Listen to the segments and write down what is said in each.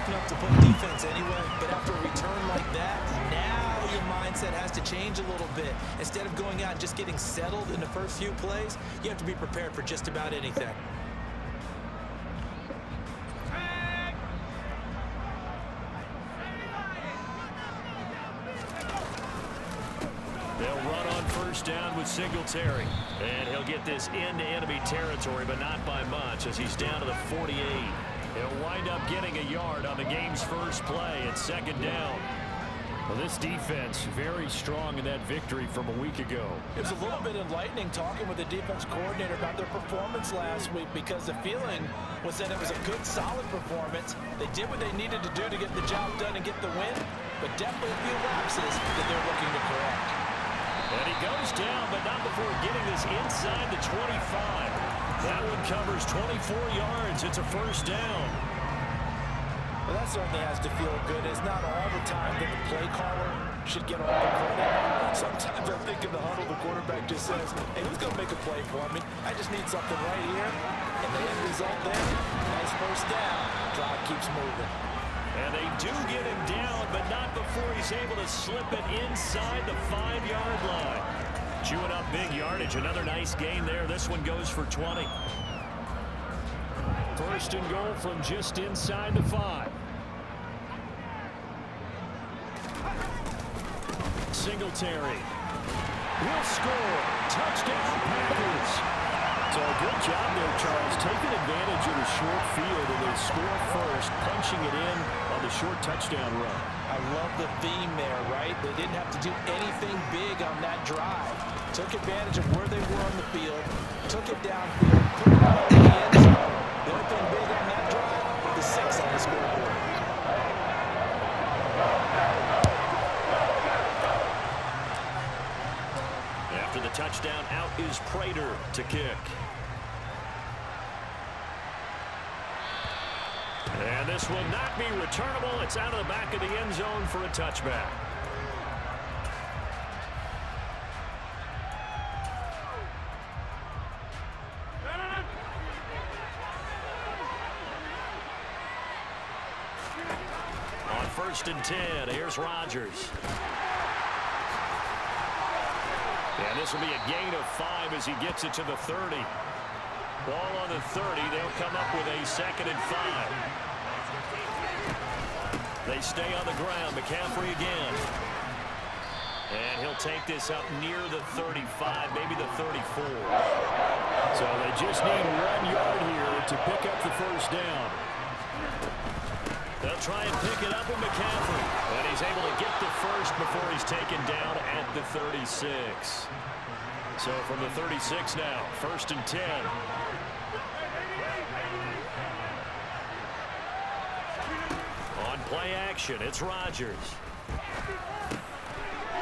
enough to play defense anyway, but after a return like that, now your mindset has to change a little bit. Instead of going out and just getting settled in the first few plays, you have to be prepared for just about anything. They'll run on first down with Singletary. And he'll get this into enemy territory, but not by much as he's down to the 48. He'll wind up getting a yard on the game's first play at second down. Well, this defense very strong in that victory from a week ago. It was a little bit enlightening talking with the defense coordinator about their performance last week because the feeling was that it was a good, solid performance. They did what they needed to do to get the job done and get the win, but definitely a few lapses that they're looking to correct. And he goes down, but not before getting this inside the 25. That one covers 24 yards. It's a first down. Well, that certainly has to feel good. It's not all the time that the play caller should get all the credit. Sometimes I think in the huddle, the quarterback just says, hey, who's going to make a play for me? I just need something right here. And the end result there, nice first down. Drive keeps moving. And they do get him down, but not before he's able to slip it inside the 5-yard line. Chewing up big yardage. Another nice gain there. This one goes for 20. First and goal from just inside the 5. Singletary will score. Touchdown, Packers. So a good job there, Charles, taking advantage of the short field, and they score first, punching it in on the short touchdown run. I love the theme there, right? They didn't have to do anything big on that drive. Took advantage of where they were on the field, took it downfield, put it out in the end zone. The other thing big on that drive, the 6 on the scoreboard. After the touchdown, out is Prater to kick. And this will not be returnable. It's out of the back of the end zone for a touchback. On first and 10, here's Rodgers. And this will be a gain of 5 as he gets it to the 30. Ball on the 30. They'll come up with a second and 5. They stay on the ground. McCaffrey again. And he'll take this up near the 35, maybe the 34. So they just need 1 yard here to pick up the first down. They'll try and pick it up with McCaffrey. And he's able to get the first before he's taken down at the 36. So from the 36 now, first and 10. On play action, it's Rodgers.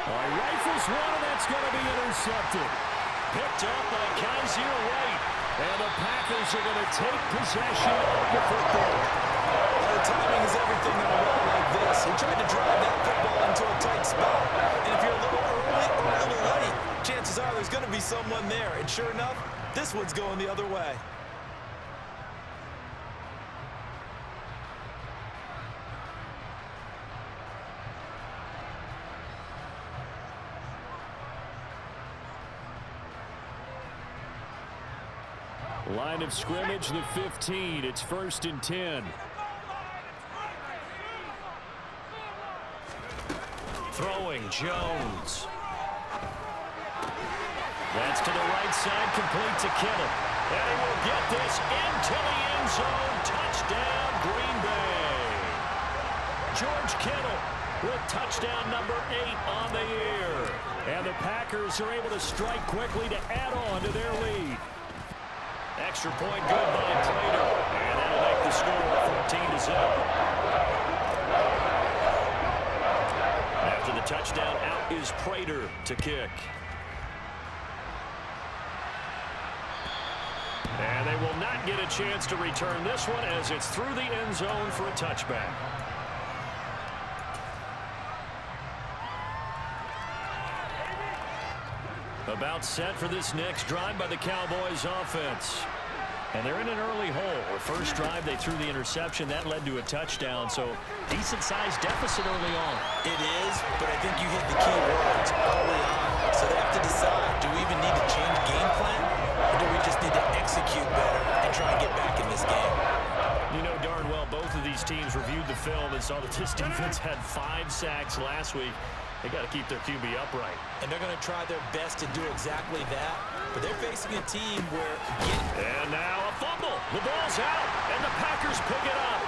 Rifles one, and that's going to be intercepted. Picked up by Kaiser White. And the Packers are going to take possession of the football. The timing is everything in a run like this. He tried to drive that football into a tight spot. And if you're a little early or a little late, chances are there's going to be someone there. And sure enough, this one's going the other way. Line of scrimmage, the 15. It's first and 10. Throwing, Jones. That's to the right side, complete to Kittle. And he will get this into the end zone. Touchdown, Green Bay. George Kittle with touchdown number 8 on the year. And the Packers are able to strike quickly to add on to their lead. Extra point good by Prater. And that'll make the score 14-0. After the touchdown, out is Prater to kick. And they will not get a chance to return this one as it's through the end zone for a touchback. About set for this next drive by the Cowboys offense. And they're in an early hole. The first drive, they threw the interception. That led to a touchdown. So decent-sized deficit early on. It is, but I think you hit the key words early on. So they have to decide, do we even need to change game plan? Or do we just need to execute better and try and get back in this game? You know darn well both of these teams reviewed the film and saw that this defense had 5 sacks last week. They got to keep their QB upright. And they're going to try their best to do exactly that. But they're facing a team where... And now a fumble. The ball's out, and the Packers pick it up.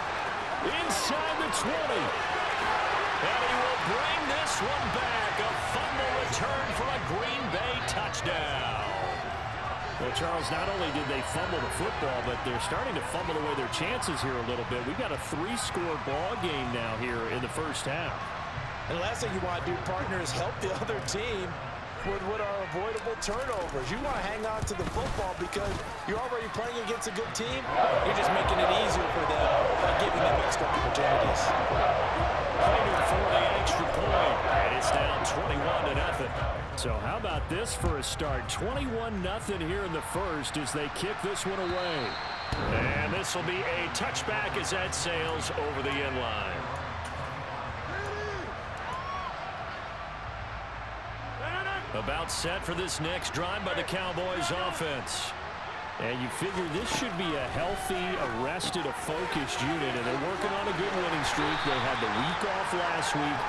Inside the 20. And he will bring this one back. A fumble return for a Green Bay touchdown. Well, Charles, not only did they fumble the football, but they're starting to fumble away their chances here a little bit. We've got a 3-score ball game now here in the first half. And the last thing you want to do, partner, is help the other team with what are avoidable turnovers. You want to hang on to the football because you're already playing against a good team. You're just making it easier for them by giving them extra opportunities. Fighting for the extra point, and it's down 21-0. So how about this for a start? 21-0 here in the first as they kick this one away. And this will be a touchback as that sails over the end line. About set for this next drive by the Cowboys offense. And you figure this should be a healthy, arrested, a focused unit, and they're working on a good winning streak. They had the week off last week.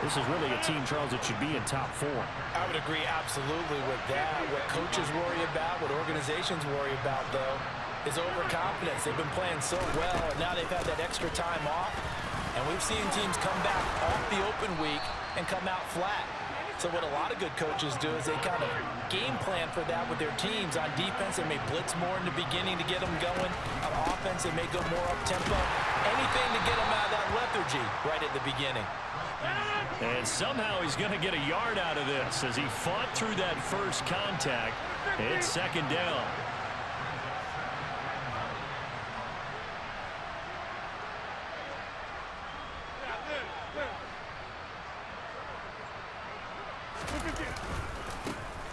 This is really a team, Charles, that should be in top 4. I would agree absolutely with that. What coaches worry about, what organizations worry about, though, is overconfidence. They've been playing so well, and now they've had that extra time off. And we've seen teams come back off the open week and come out flat. So what a lot of good coaches do is they kind of game plan for that with their teams. On defense, they may blitz more in the beginning to get them going. On offense, they may go more up-tempo. Anything to get them out of that lethargy right at the beginning. And somehow he's going to get a yard out of this as he fought through that first contact. It's second down.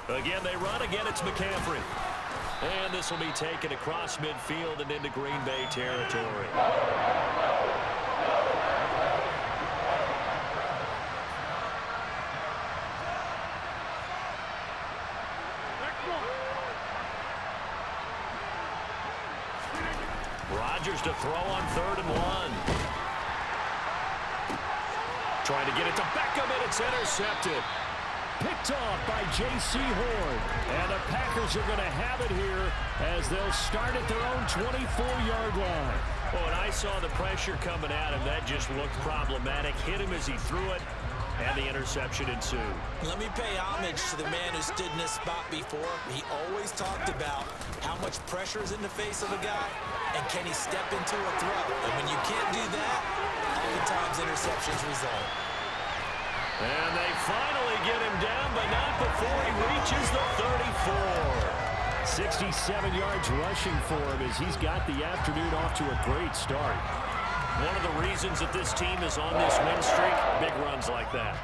Again, they run. Again, it's McCaffrey. And this will be taken across midfield and into Green Bay territory. Rodgers to throw on 3rd and 1. Trying to get it to Beckham, and it's intercepted. Picked off by J.C. Horn. And the Packers are going to have it here as they'll start at their own 24-yard line. Oh, and I saw the pressure coming at him. That just looked problematic. Hit him as he threw it, and the interception ensued. Let me pay homage to the man who stood in this spot before. He always talked about how much pressure is in the face of a guy, and can he step into a throw. And when you can't do that, oftentimes interceptions result. And they finally get him down, but not before he reaches the 34. 67 yards rushing for him as he's got the afternoon off to a great start. One of the reasons that this team is on this win streak, big runs like that.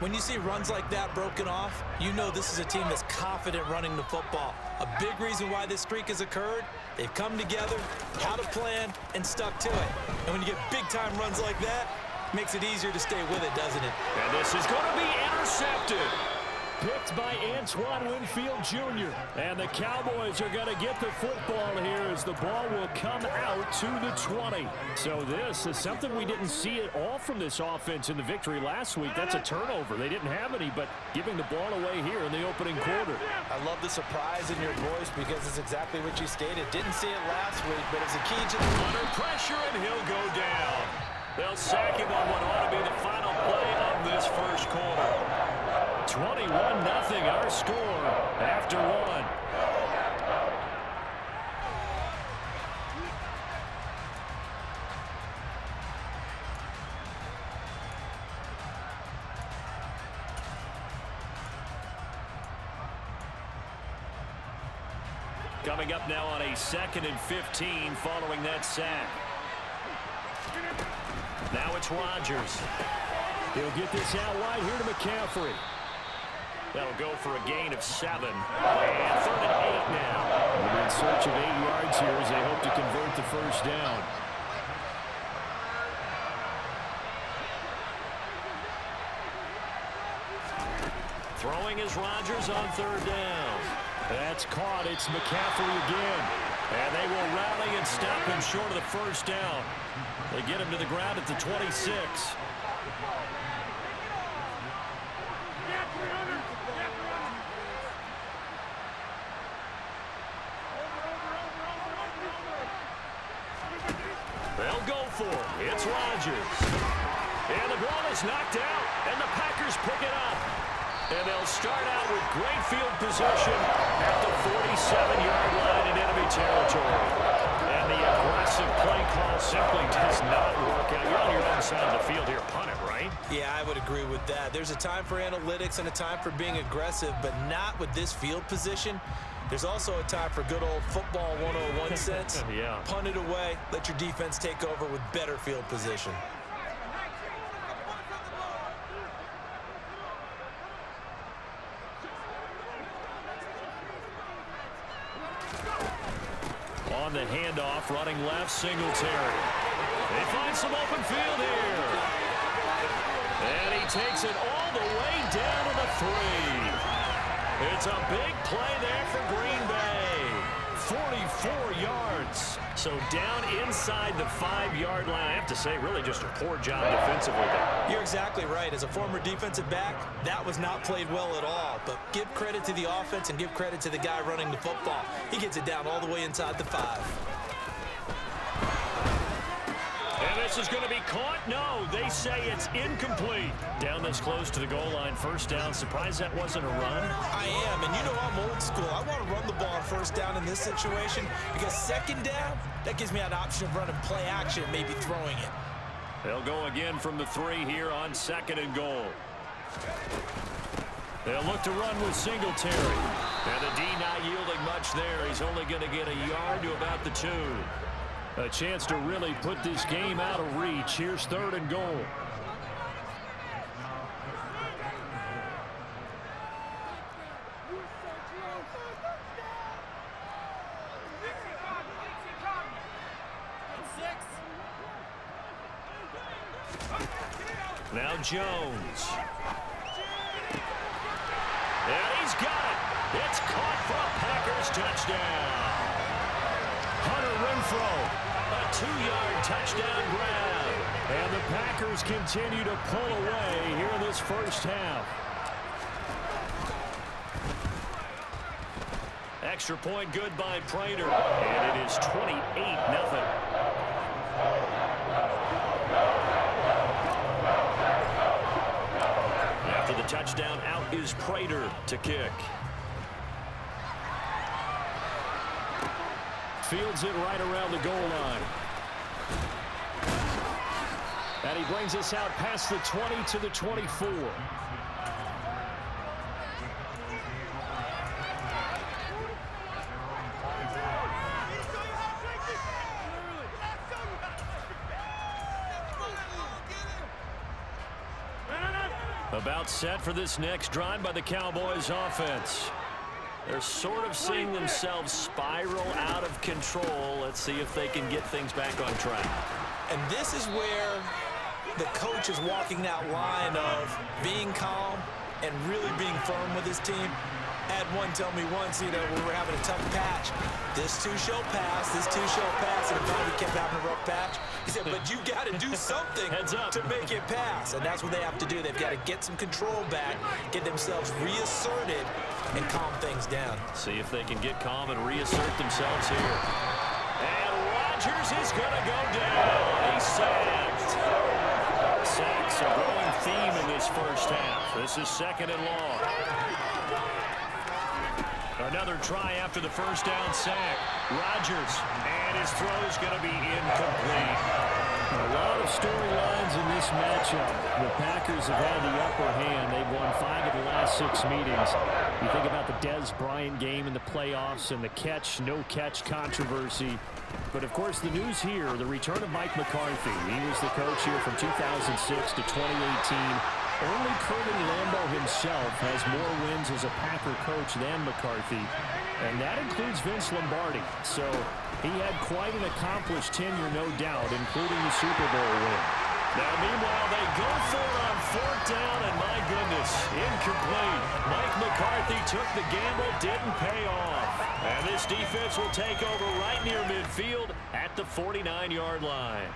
When you see runs like that broken off, you know this is a team that's confident running the football. A big reason why this streak has occurred, they've come together, had a plan, and stuck to it. And when you get big-time runs like that, makes it easier to stay with it, doesn't it? And this is going to be intercepted. Picked by Antoine Winfield Jr. And the Cowboys are going to get the football here as the ball will come out to the 20. So this is something we didn't see at all from this offense in the victory last week. That's a turnover. They didn't have any, but giving the ball away here in the opening quarter. I love the surprise in your voice because it's exactly what you stated. Didn't see it last week, but it's a key to the... Under pressure, and he'll go down. They'll sack him on what ought to be the final play of this first quarter. 21-0 our score after one. Coming up now on a 2nd and 15 following that sack. Now it's Rodgers. He'll get this out wide here to McCaffrey. That'll go for a gain of 7. And 3rd and 8 now. They're in search of 8 yards here as they hope to convert the first down. Throwing is Rodgers on 3rd down. That's caught. It's McCaffrey again. And they will rally and stop him short of the first down. They get him to the ground at the 26. They'll go for it. It's Rodgers. And the ball is knocked out, and the Packers pick it up. And they'll start out with great field position at the 47-yard line in enemy territory. And the aggressive play call simply does not work out. You're on your own side of the field here. Punt it, right? Yeah, I would agree with that. There's a time for analytics and a time for being aggressive, but not with this field position. There's also a time for good old football 101 sense. Yeah. Punt it away. Let your defense take over with better field position. On the handoff, running left, Singletary. They find some open field here. And he takes it all the way down to the 3. It's a big play there for Green Bay. 44 yards. So down inside the 5-yard line. I have to say, really just a poor job defensively there. You're exactly right. As a former defensive back, that was not played well at all. But give credit to the offense and give credit to the guy running the football. He gets it down all the way inside the 5. And this is going to be caught. No, they say it's incomplete. Down this close to the goal line, first down. Surprised that wasn't a run? I am, and you know I'm old school. I want to run the ball on first down in this situation because second down, that gives me an option of running play action, maybe throwing it. They'll go again from the 3 here on 2nd and goal. They'll look to run with Singletary. And the D not yielding much there. He's only going to get a yard to about the 2. A chance to really put this game out of reach. Here's 3rd and goal. Now Jones. And he's got it. It's caught for a Packers touchdown. Hunter Renfrow. A 2-yard touchdown grab. And the Packers continue to pull away here in this first half. Extra point good by Prater. And it is 28-0. After the touchdown, out is Prater to kick. Fields it right around the goal line. And he brings us out past the 20 to the 24. About set for this next drive by the Cowboys offense. They're sort of seeing themselves spiral out of control. Let's see if they can get things back on track. And this is where the coach is walking that line of being calm and really being firm with his team. I had one tell me once, we were having a tough patch. This too shall pass, this too shall pass. And finally kept having a rough patch. He said, but you got to do something to make it pass. And that's what they have to do. They've got to get some control back, get themselves reasserted, and calm things down. See if they can get calm and reassert themselves here. And Rodgers is going to go down. He's sacked. Sacks a growing theme in this first half. This is 2nd and long. Another try after the first down sack. Rodgers, and his throw is going to be incomplete. A lot of storylines in this matchup. The Packers have had the upper hand. They've won 5 of the last 6 meetings. You think about the Dez Bryant game in the playoffs and the catch, no catch controversy. But, of course, the news here, the return of Mike McCarthy. He was the coach here from 2006 to 2018. Only Curly Lambeau himself has more wins as a Packer coach than McCarthy, and that includes Vince Lombardi. So he had quite an accomplished tenure, no doubt, including the Super Bowl win. Now, meanwhile, they go for it on 4th down, and my goodness, incomplete. Mike McCarthy took the gamble, didn't pay off. And this defense will take over right near midfield at the 49-yard line.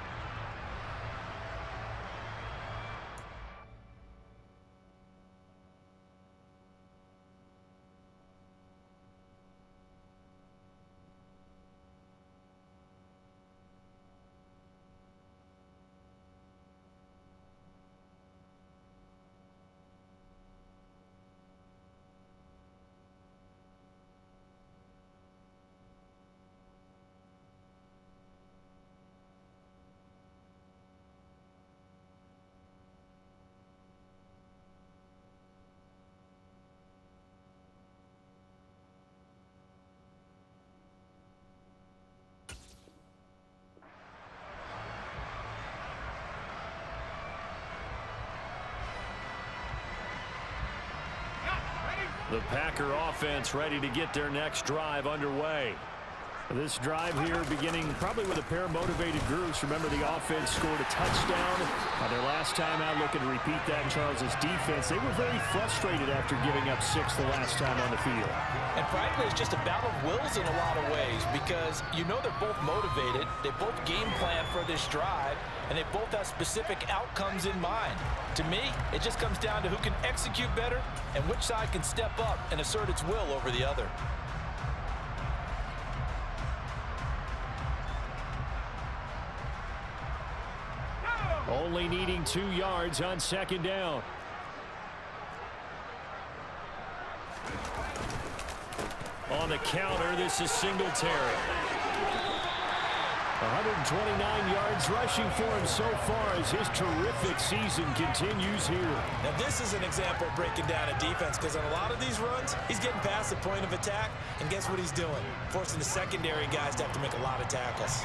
The Packer offense ready to get their next drive underway. This drive here beginning probably with a pair of motivated groups. Remember, the offense scored a touchdown. Their last time out, looking to repeat that in Charles's defense. They were very frustrated after giving up 6 the last time on the field. And frankly, it's just a battle of wills in a lot of ways because you know they're both motivated. They both game plan for this drive, and they both have specific outcomes in mind. To me, it just comes down to who can execute better and which side can step up and assert its will over the other. Only needing 2 yards on 2nd down. On the counter, this is Singletary. 129 yards rushing for him so far as his terrific season continues here. Now this is an example of breaking down a defense because on a lot of these runs, he's getting past the point of attack, and guess what he's doing? Forcing the secondary guys to have to make a lot of tackles.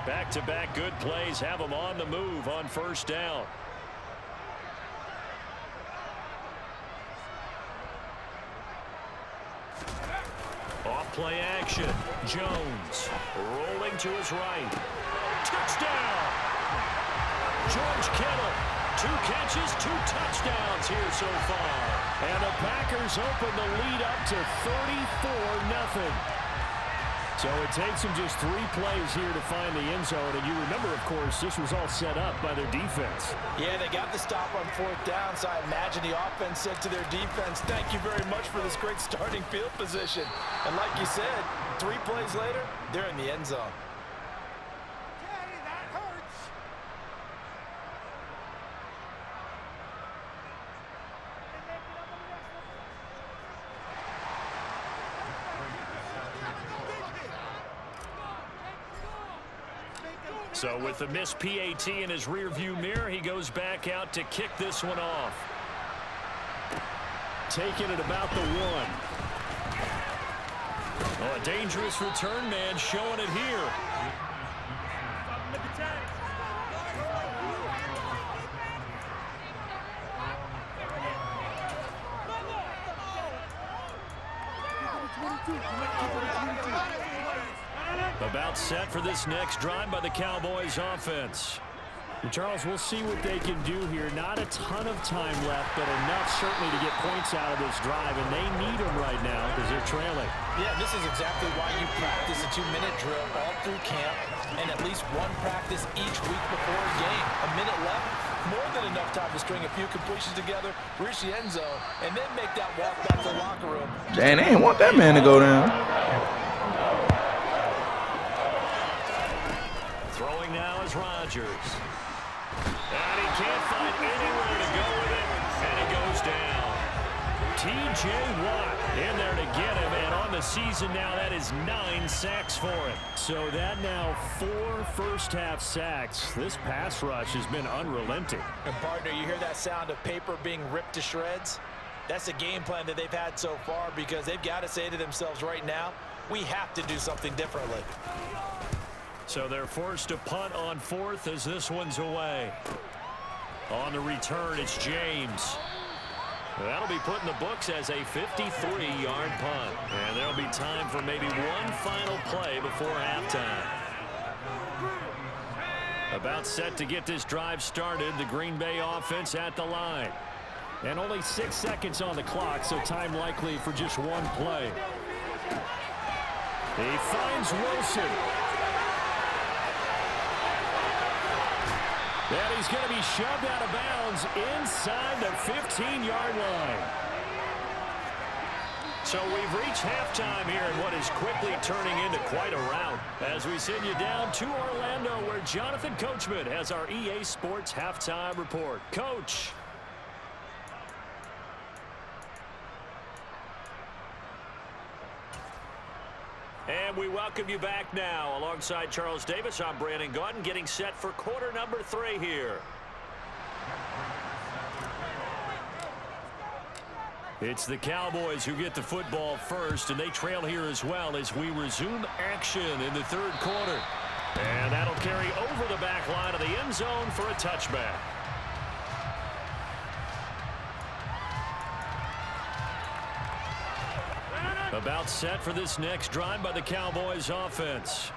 Back-to-back good plays have them on the move on 1st down. Off play action. Jones rolling to his right. Touchdown! George Kittle. 2 catches, 2 touchdowns here so far. And the Packers open the lead up to 34-0. So it takes them just 3 plays here to find the end zone. And you remember, of course, this was all set up by their defense. Yeah, they got the stop on 4th down, so I imagine the offense said to their defense, thank you very much for this great starting field position. And like you said, 3 plays later, they're in the end zone. So with the missed PAT in his rearview mirror, he goes back out to kick this one off. Taking it about the 1. Oh, a dangerous return man showing it here. About set for this next drive by the Cowboys offense. And Charles, we'll see what they can do here. Not a ton of time left, but enough certainly to get points out of this drive, and they need them right now because they're trailing. Yeah, this is exactly why you practice a 2-minute drill all through camp and at least 1 practice each week before a game. A minute left, more than enough time to string a few completions together, reach the end zone, and then make that walk back to the locker room. Dang, they ain't want that man to go down. Throwing now is Rodgers. And he can't find anywhere to go with it, and he goes down. T.J. Watt in there to get him, and on the season now, that is 9 sacks for him. So that now 4 first-half sacks. This pass rush has been unrelenting. And partner, you hear that sound of paper being ripped to shreds? That's the game plan that they've had so far, because they've got to say to themselves right now, we have to do something differently. So they're forced to punt on fourth as this one's away. On the return, it's James. That'll be put in the books as a 53-yard punt. And there'll be time for maybe one final play before halftime. About set to get this drive started, the Green Bay offense at the line. And only 6 seconds on the clock, so time likely for just one play. He finds Wilson. And he's going to be shoved out of bounds inside the 15-yard line. So we've reached halftime here in what is quickly turning into quite a rout as we send you down to Orlando, where Jonathan Coachman has our EA Sports halftime report. Coach. And we welcome you back now. Alongside Charles Davis, I'm Brandon Gaudin, getting set for quarter number 3 here. It's the Cowboys who get the football first, and they trail here as well as we resume action in the third quarter. And that'll carry over the back line of the end zone for a touchback. About set for this next drive by the Cowboys offense.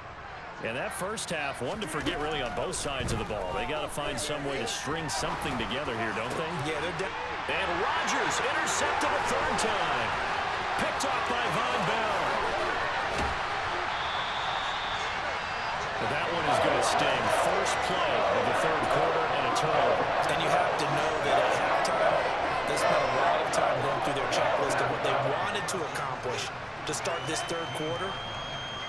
And that first half, one to forget really on both sides of the ball. They got to find some way to string something together here, don't they? Yeah, they're down. And Rodgers intercepted a third time. Picked off by Von Bell. But that one is going to sting. First play of the third quarter and a turnover. And you have to know that at halftime, they spent a lot of time going through their checklist of what they wanted to accomplish to start this third quarter.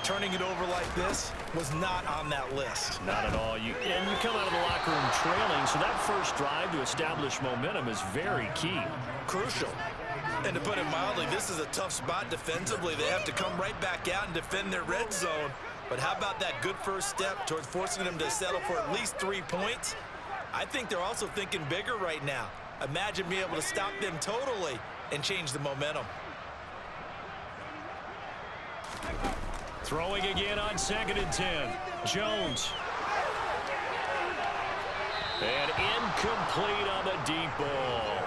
Turning it over like this was not on that list. Not at all. And you come out of the locker room trailing, so that first drive to establish momentum is very key. Crucial. And to put it mildly, this is a tough spot defensively. They have to come right back out and defend their red zone. But how about that good first step towards forcing them to settle for at least 3 points? I think they're also thinking bigger right now. Imagine being able to stop them totally and change the momentum. Throwing again on 2nd and 10. Jones. And incomplete on the deep ball.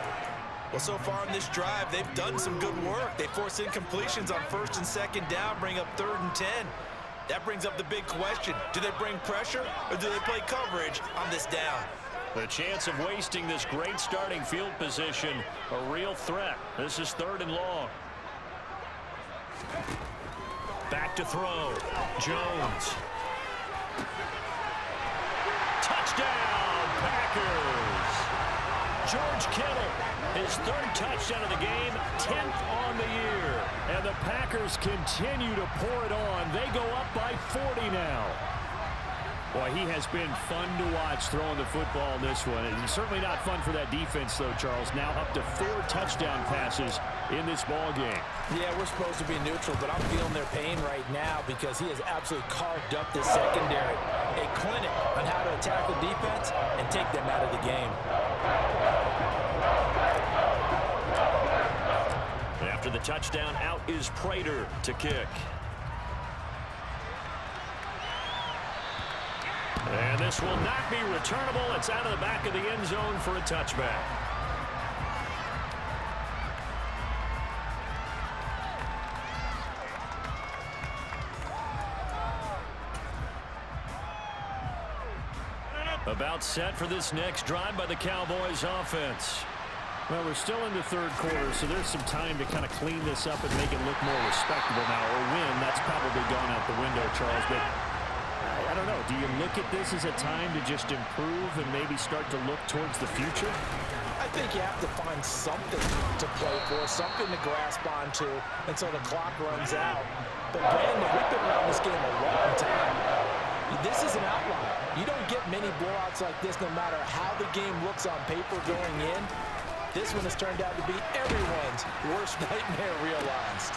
Well, so far in this drive, they've done some good work. They force incompletions on 1st and 2nd down, bring up 3rd and 10. That brings up the big question. Do they bring pressure or do they play coverage on this down? The chance of wasting this great starting field position, a real threat. This is 3rd and long. Back to throw. Jones. Touchdown, Packers. George Kittle, his 3rd touchdown of the game, 10th on the year. And the Packers continue to pour it on. They go up by 40 now. Boy, he has been fun to watch throwing the football in this one. It's certainly not fun for that defense, though, Charles. Now up to 4 touchdown passes in this ball game. Yeah, we're supposed to be neutral, but I'm feeling their pain right now because he has absolutely carved up this secondary. A clinic on how to attack the defense and take them out of the game. After the touchdown, out is Prater to kick. And this will not be returnable. It's out of the back of the end zone for a touchback. About set for this next drive by the Cowboys offense. Well, we're still in the third quarter, so there's some time to kind of clean this up and make it look more respectable now. Or win, that's probably gone out the window, Charles. But I don't know. Do you look at this as a time to just improve and maybe start to look towards the future? I think you have to find something to play for, something to grasp onto until the clock runs out. But, Brandon, we've been around this game a long time. This is an outlier. You don't get many blowouts like this no matter how the game looks on paper going in. This one has turned out to be everyone's worst nightmare realized.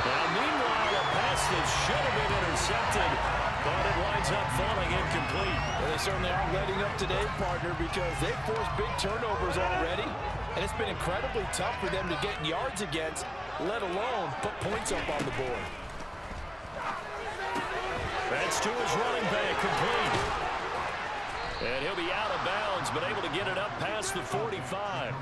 Now, meanwhile, a pass that should have been intercepted, but it winds up falling incomplete. Well, they certainly aren't letting up today, partner, because they've forced big turnovers already. And it's been incredibly tough for them to get yards against, let alone put points up on the board. That's to his running back, complete. And he'll be out of bounds, but able to get it up past the 45.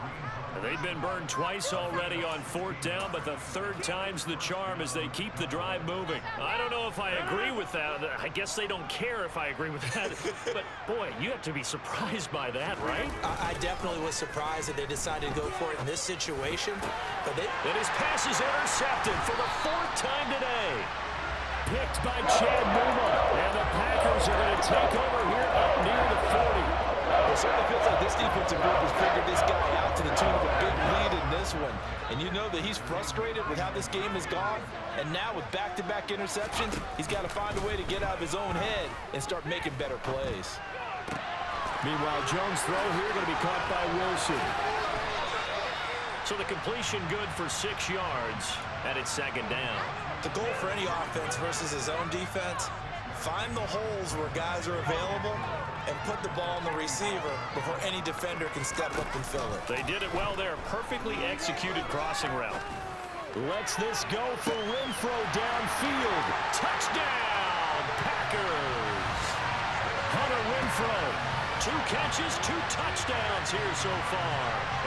They've been burned twice already on fourth down, but the third time's the charm as they keep the drive moving. I don't know if I agree with that. I guess they don't care if I agree with that. But, boy, you have to be surprised by that, right? I definitely was surprised that they decided to go for it in this situation. But and his pass is intercepted for the fourth time today. Picked by Chad Numa. And the Packers are going to take over here up near the 40. It certainly feels like this defensive group has figured this guy out to the tune of a big lead in this one. And you know that he's frustrated with how this game has gone. And now with back-to-back interceptions, he's got to find a way to get out of his own head and start making better plays. Meanwhile, Jones' throw here going to be caught by Wilson. So the completion good for 6 yards, and it's second down. The goal for any offense versus his own defense, find the holes where guys are available and put the ball on the receiver before any defender can step up and fill it. They did it well there. Perfectly executed crossing route. Lets this go for Renfro downfield. Touchdown, Packers. Hunter Renfro. 2 catches, 2 touchdowns here so far.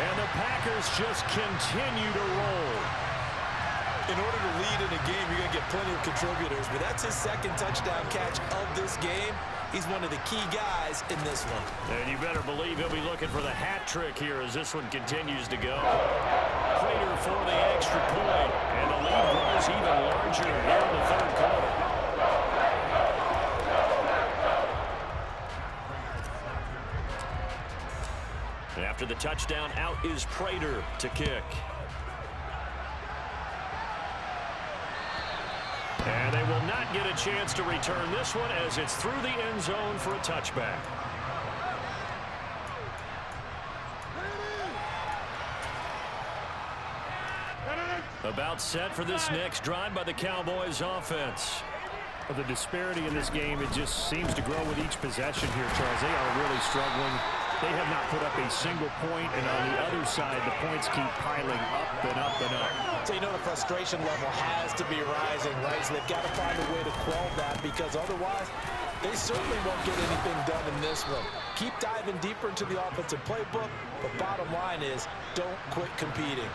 And the Packers just continue to roll. In order to lead in a game, you're going to get plenty of contributors, but that's his second touchdown catch of this game. He's one of the key guys in this one. And you better believe he'll be looking for the hat trick here as this one continues to go. Prater for the extra point, and the lead grows even larger here in the third quarter. After the touchdown, out is Prater to kick. And they will not get a chance to return this one as it's through the end zone for a touchback. About set for this next drive by the Cowboys offense. The disparity in this game, it just seems to grow with each possession here, Charles. They are really struggling. They have not put up a single point, and on the other side, the points keep piling up and up and up. So you know the frustration level has to be rising, right? So they've got to find a way to quell that, because otherwise they certainly won't get anything done in this one. Keep diving deeper into the offensive playbook, but bottom line is don't quit competing.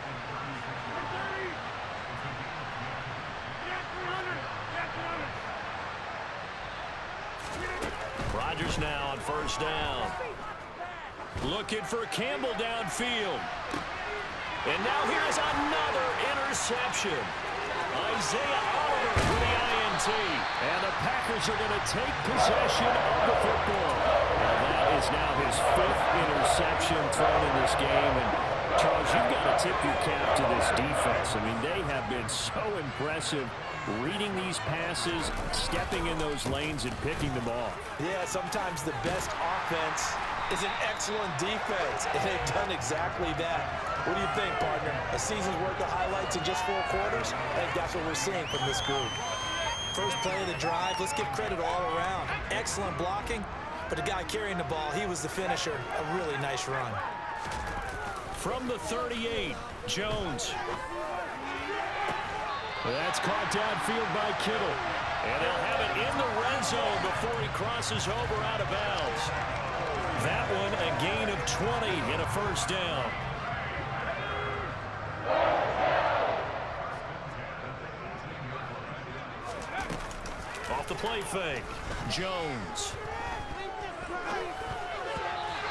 Rodgers now on first down. Looking for Campbell downfield. And now here's another interception. Isaiah Oliver for the INT. And the Packers are going to take possession of the football. And that is now his 5th interception thrown in this game. And Charles, you've got to tip your cap to this defense. I mean, they have been so impressive reading these passes, stepping in those lanes, and picking them off. Yeah, sometimes the best offense is an excellent defense, and they've done exactly that. What do you think, partner? A season's worth of highlights in just 4 quarters? I think that's what we're seeing from this group. First play of the drive, let's give credit all around. Excellent blocking, but the guy carrying the ball, he was the finisher. A really nice run. From the 38, Jones. That's caught downfield by Kittle. And they'll have it in the red zone before he crosses over out of bounds. That one a gain of 20 and a first down. Off the play fake, Jones.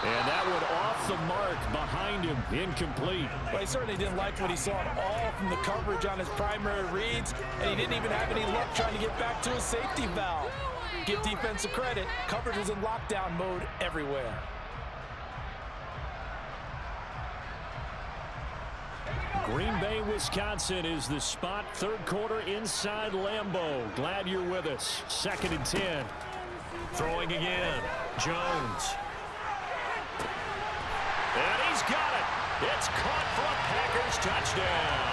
And that one off the mark behind him, incomplete. Well, he certainly didn't like what he saw at all from the coverage on his primary reads, and he didn't even have any luck trying to get back to his safety valve. Give defense a credit. Coverage was in lockdown mode everywhere. Green Bay, Wisconsin is the spot. Third quarter inside Lambeau. Glad you're with us. 2nd and 10. Throwing again, Jones. And he's got it. It's caught for a Packers touchdown.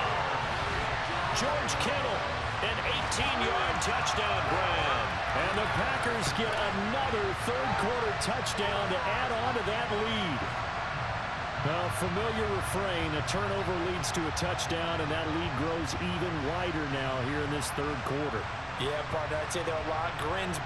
George Kittle, an 18-yard touchdown grab. And the Packers get another third quarter touchdown to add on to that lead. Well, familiar refrain, a turnover leads to a touchdown, and that lead grows even wider now here in this third quarter. Yeah, partner, I'd say there are a lot of grins